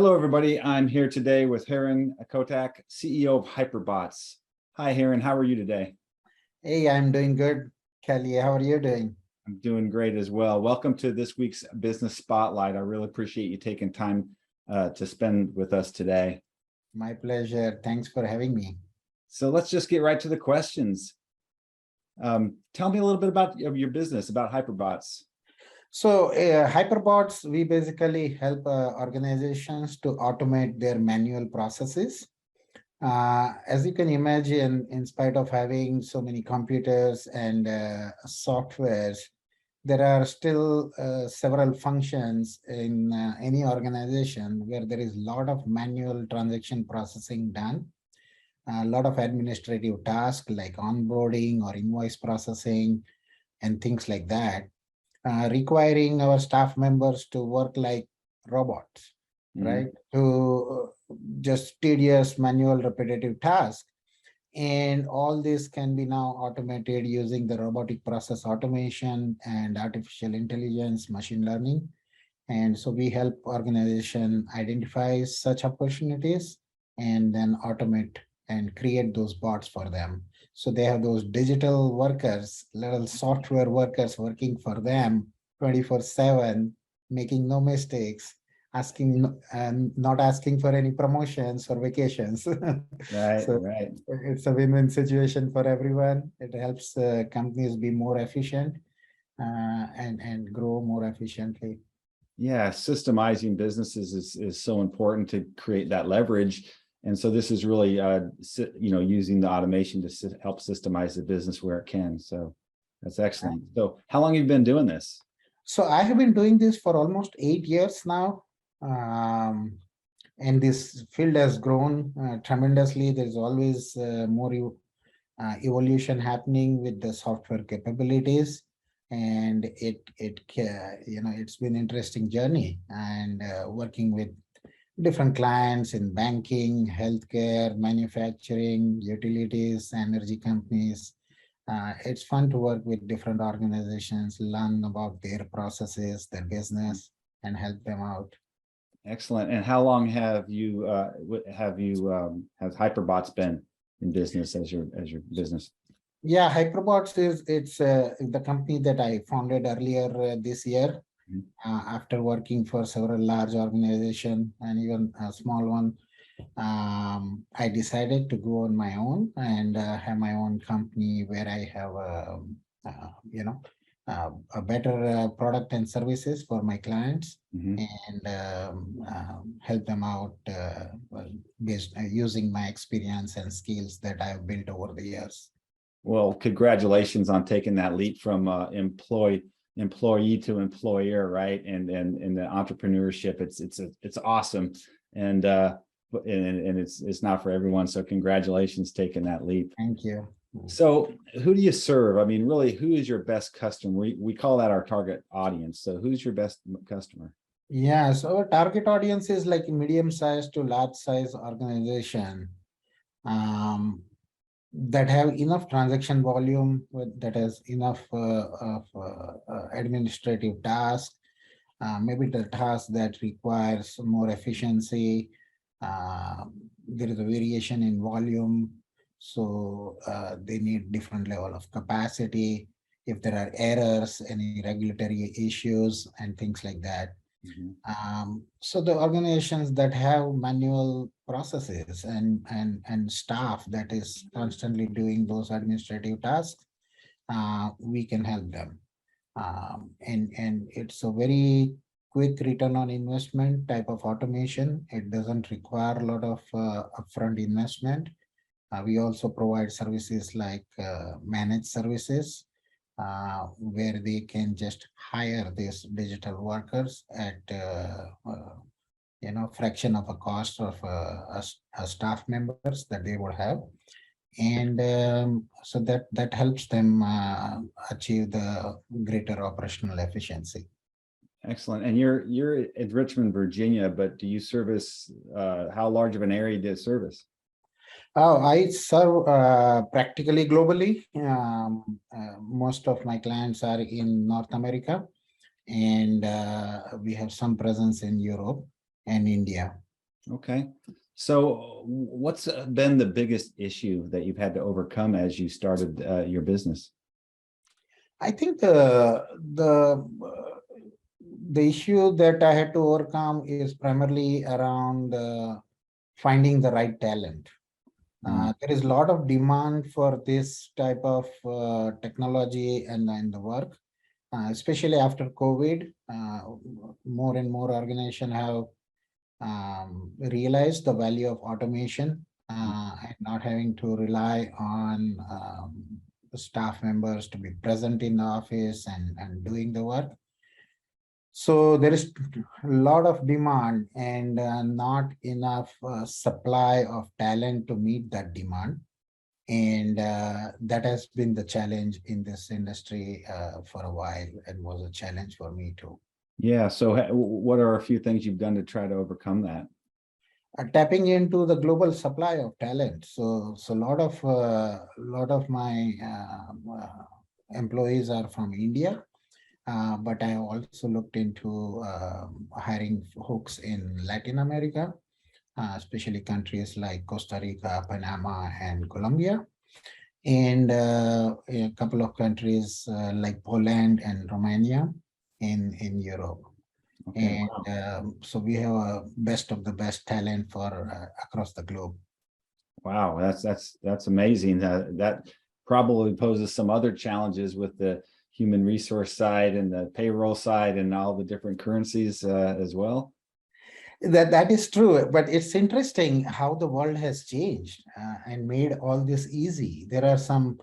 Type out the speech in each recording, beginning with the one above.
Hello, everybody. I'm here today with Herin Kotak, CEO of Hyper-Botz. Hi, Herin. How are you today? Hey, I'm doing good. Kelly, how are you doing? I'm doing great as well. Welcome to this week's Business Spotlight. I really appreciate you taking time to spend with us today. My pleasure. Thanks for having me. So let's just get right to the questions. Tell me a little bit about your business, about Hyper-Botz. So Hyper-Botz, we basically help organizations to automate their manual processes. As you can imagine, in spite of having so many computers and softwares, there are still several functions in any organization where there is a lot of manual transaction processing done, a lot of administrative tasks like onboarding or invoice processing and things like that. Requiring our staff members to work like robots, right? To just tedious manual repetitive tasks. And all this can be now automated using the robotic process automation and artificial intelligence, machine learning. And so we help organization identify such opportunities and then automate and create those bots for them. So they have those digital workers, little software workers working for them 24/7, making no mistakes, asking and not asking for any promotions or vacations. Right, So right. it's a win-win situation for everyone. It helps companies be more efficient and grow more efficiently. Yeah, systemizing businesses is so important to create that leverage. And so this is really, using the automation to help systemize the business where it can. So that's excellent. So how long have you been doing this? So I have been doing this for almost 8 years now. And this field has grown tremendously. There's always more evolution happening with the software capabilities. And it's been an interesting journey and working with different clients in banking, healthcare, manufacturing, utilities, energy companies. It's fun to work with different organizations, learn about their processes, their business, and help them out. Excellent. And how long have has Hyper-Botz been in business as your business? Yeah, Hyper-Botz it's the company that I founded earlier this year. After working for several large organizations and even a small one, I decided to go on my own and have my own company where I have a better product and services for my clients and help them out using my experience and skills that I've built over the years. Well, congratulations on taking that leap from employee to employer, right? And the entrepreneurship, it's awesome, and it's not for everyone. So congratulations taking that leap. Thank you. So who do you serve? I mean, really, who is your best customer? We call that our target audience. So who's your best customer? Yeah, so our target audience is like medium-sized to large-size organization that have enough transaction volume, that has enough administrative tasks, maybe the task that requires more efficiency. There is a variation in volume, so they need different level of capacity. If there are errors, any regulatory issues and things like that. So the organizations that have manual processes and staff that is constantly doing those administrative tasks, we can help them. And it's a very quick return on investment type of automation. It doesn't require a lot of upfront investment. We also provide services like managed services, where they can just hire these digital workers at fraction of a cost of a staff members that they would have, and so that helps them achieve the greater operational efficiency. Excellent. And you're in Richmond, Virginia, but do you service how large of an area do you service? Oh, I serve practically globally. Most of my clients are in North America, and we have some presence in Europe and India. Okay. So what's been the biggest issue that you've had to overcome as you started your business? I think the issue that I had to overcome is primarily around finding the right talent. There is a lot of demand for this type of technology and the work, especially after COVID. More and more organizations have realized the value of automation and not having to rely on the staff members to be present in the office and doing the work. So there is a lot of demand and not enough supply of talent to meet that demand. And that has been the challenge in this industry for a while, and was a challenge for me too. Yeah. So what are a few things you've done to try to overcome that? Tapping into the global supply of talent. So a lot of my employees are from India. But I also looked into hiring folks in Latin America, especially countries like Costa Rica, Panama, and Colombia, and a couple of countries like Poland and Romania in Europe. Okay. And Wow. so we have a best of the best talent for across the globe. Wow, that's amazing. That probably poses some other challenges with the human resource side and the payroll side and all the different currencies as well. That is true, but it's interesting how the world has changed and made all this easy. There are some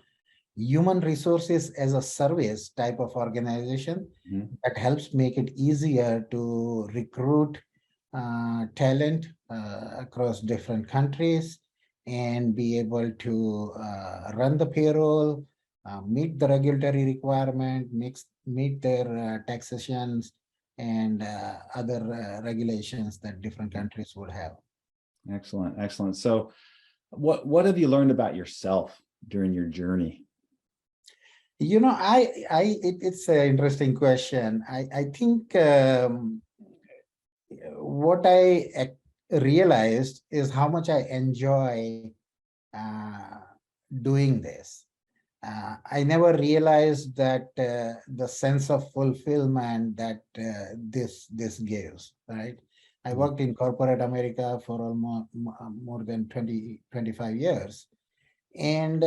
human resources as a service type of organization that helps make it easier to recruit talent across different countries and be able to run the payroll, meet the regulatory requirement, meet their taxations and other regulations that different countries would have. Excellent, excellent. So what have you learned about yourself during your journey? You know, it's an interesting question. I think what I realized is how much I enjoy doing this. I never realized that the sense of fulfillment that this gives, right? I worked in corporate America for almost more than 25 years. And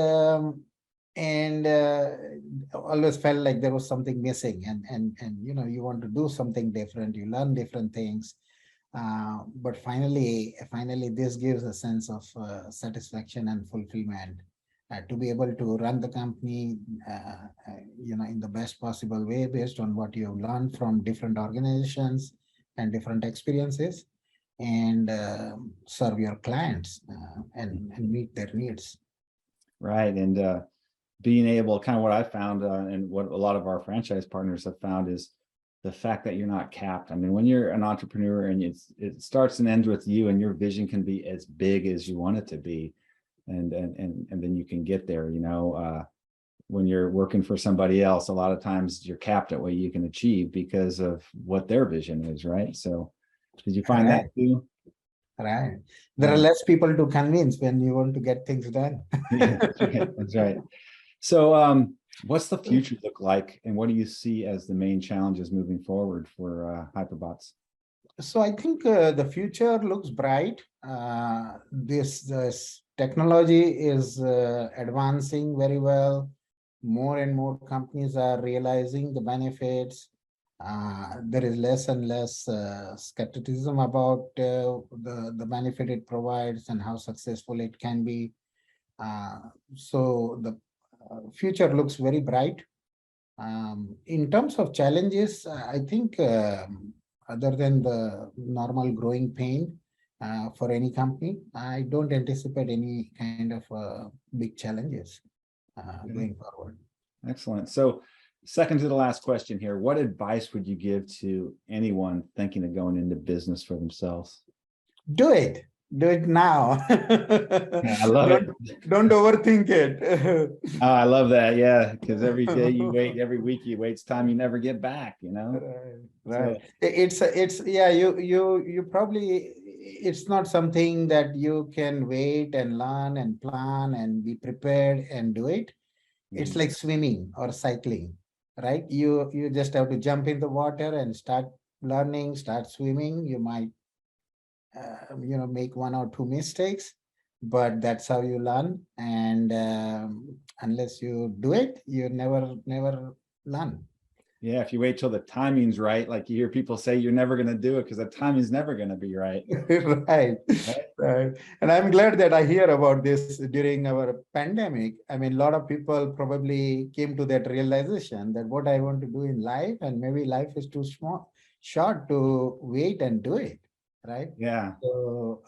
always felt like there was something missing, and you know, you want to do something different, you learn different things, but finally this gives a sense of satisfaction and fulfillment to be able to run the company you know, in the best possible way based on what you have learned from different organizations and different experiences, and serve your clients and meet their needs. Right. And being able, kind of what I found and what a lot of our franchise partners have found is the fact that you're not capped. I mean, when you're an entrepreneur and it starts and ends with you, and your vision can be as big as you want it to be, and then you can get there. You know, when you're working for somebody else, a lot of times you're capped at what you can achieve because of what their vision is, right? So did you find that too? Right. There are less people to convince when you want to get things done. Yeah, that's right. That's right. So what's the future look like, and what do you see as the main challenges moving forward for Hyper-Botz? So I think the future looks bright. This technology is advancing very well. More and more companies are realizing the benefits. There is less and less skepticism about the benefit it provides and how successful it can be. So the future looks very bright. In terms of challenges, I think other than the normal growing pain for any company, I don't anticipate any kind of big challenges going forward. Excellent. So second to the last question here, what advice would you give to anyone thinking of going into business for themselves? Do it. Do it now. Yeah, I love it. Don't overthink it. Oh, I love that. Yeah, because every day you wait, every week you wait, it's time you never get back, you know? Right. It's yeah, you probably it's not something that you can wait and learn and plan and be prepared and do it. It's like swimming or cycling, right? You just have to jump in the water and start learning, start swimming. You might make one or two mistakes, but that's how you learn. And unless you do it, you never learn. Yeah, if you wait till the timing's right, like you hear people say, you're never going to do it because the timing's never going to be right. Right. Right. And I'm glad that I hear about this during our pandemic. I mean, a lot of people probably came to that realization that what I want to do in life, and maybe life is too short to wait and do it. Right. Yeah.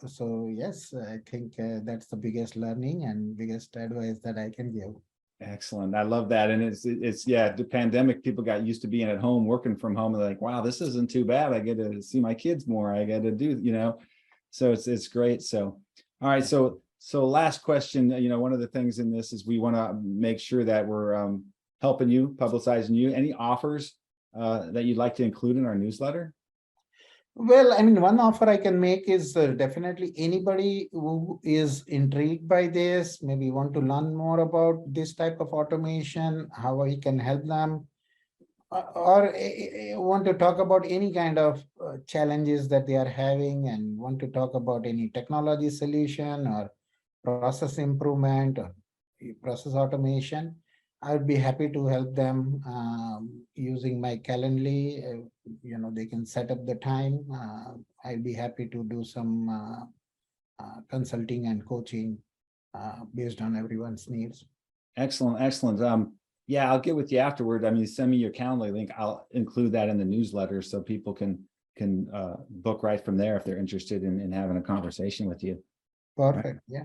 So yes, I think that's the biggest learning and biggest advice that I can give. Excellent. I love that. And it's yeah, the pandemic, people got used to being at home, working from home. They're like, wow, this isn't too bad. I get to see my kids more. I get to do, so it's great. So, all right. So last question, one of the things in this is we want to make sure that we're helping you, publicizing you. Any offers that you'd like to include in our newsletter? Well, I mean, one offer I can make is definitely anybody who is intrigued by this, maybe want to learn more about this type of automation, how we can help them, or want to talk about any kind of challenges that they are having and want to talk about any technology solution or process improvement or process automation. I would be happy to help them using my Calendly. They can set up the time. I'll be happy to do some consulting and coaching based on everyone's needs. Excellent. Excellent. Yeah, I'll get with you afterward. I mean, send me your Calendly link. I'll include that in the newsletter so people can book right from there if they're interested in having a conversation with you. Perfect. Yeah.